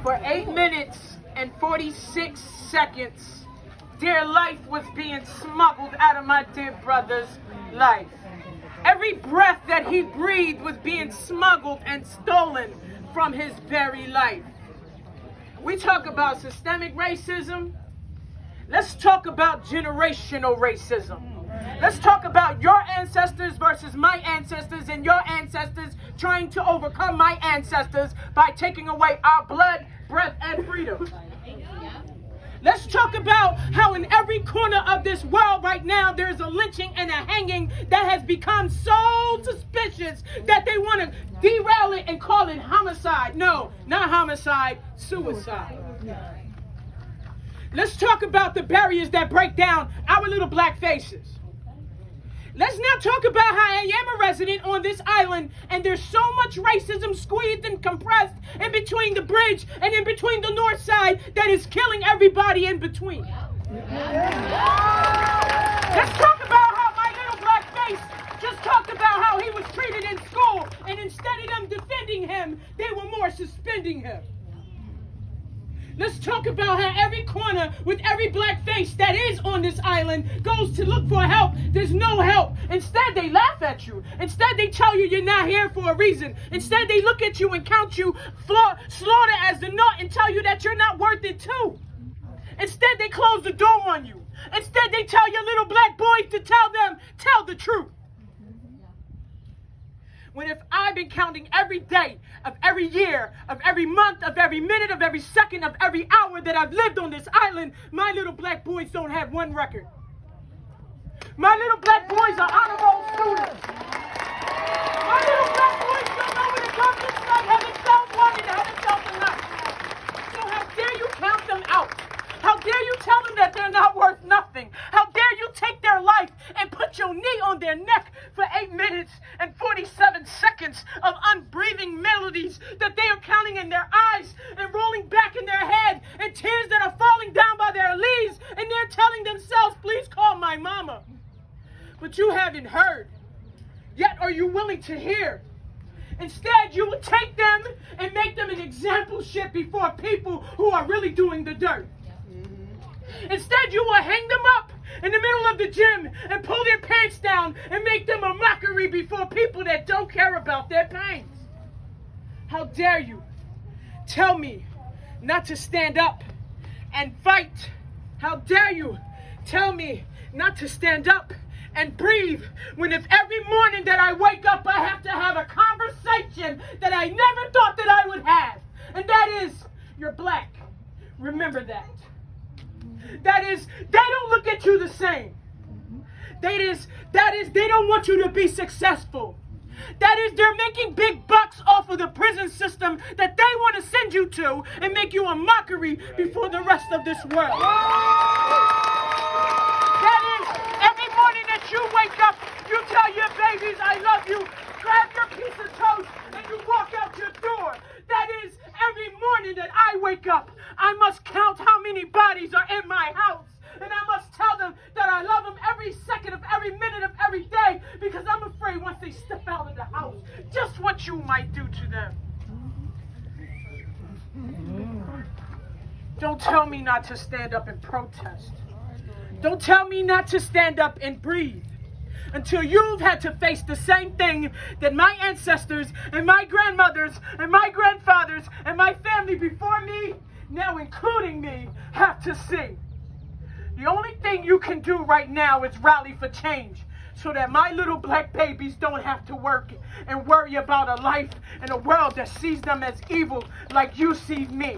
For 8 minutes and 46 seconds, dear life was being smuggled out of my dear brother's life. Every breath that he breathed was being smuggled and stolen from his very life. We talk about systemic racism. Let's talk about generational racism. Let's talk about your ancestors versus my ancestors and your ancestors trying to overcome my ancestors by taking away our blood, breath, and freedom. Let's talk about how in every corner of this world right now there's a lynching and a hanging that has become so suspicious that they want to derail it and call it homicide. No, not homicide, suicide. Let's talk about the barriers that break down our little black faces. Let's now talk about how I am a resident on this island and there's so much racism squeezed and compressed in between the bridge and in between the north side that is killing everybody in between. Let's talk about how my little black face just talked about how he was treated in school, and instead of them defending him, they were more suspending him. Let's talk about how every corner with every black face that is on this island goes to look for help. There's no help. Instead, they laugh at you. Instead, they tell you you're not here for a reason. Instead, they look at you and count you slaughter as the nut and tell you that you're not worth it too. Instead, they close the door on you. Instead, they tell your little black boys to tell the truth. When if I've been counting every day of every year, of every month, of every minute, of every second, of every hour that I've lived on this island, my little black boys don't have one record. My little black boys are honor roll students. My little black boys don't know when it comes to tonight, haven't felt one and haven't felt enough. So how dare you count them out? How dare you tell them that they're not worth nothing? How dare you take their life and put your knee on their neck for 8 minutes and 47 seconds of unbreathing melodies that they are counting in their eyes and rolling back in their head, and tears that are falling down by their leaves, and they're telling themselves, please call my mama. But you haven't heard. Yet are you willing to hear? Instead, you will take them and make them an example shit before people who are really doing the dirt. Instead, you will hang them up in the middle of the gym and pull their pants down and make them a mockery before people that don't care about their pains. How dare you tell me not to stand up and fight? How dare you tell me not to stand up and breathe when if every morning that I wake up I have to have a conversation that I never thought that I would have, and that is, you're black. Remember that. That is, they don't look at you the same. That is, they don't want you to be successful. That is, they're making big bucks off of the prison system that they want to send you to and make you a mockery before the rest of this world. That is, every morning that you wake up, you tell your babies, I love you, grab your piece of toast, and you walk out your door. That is, every morning that I wake up, I must count how many bodies are in my house. And I must tell them that I love them every second of every minute of every day, because I'm afraid once they step out of the house, just what you might do to them. Don't tell me not to stand up and protest. Don't tell me not to stand up and breathe until you've had to face the same thing that my ancestors and my grandmothers and my grandfathers and my family before me, now including me, have to see. The only thing you can do right now is rally for change so that my little black babies don't have to work and worry about a life in a world that sees them as evil like you see me.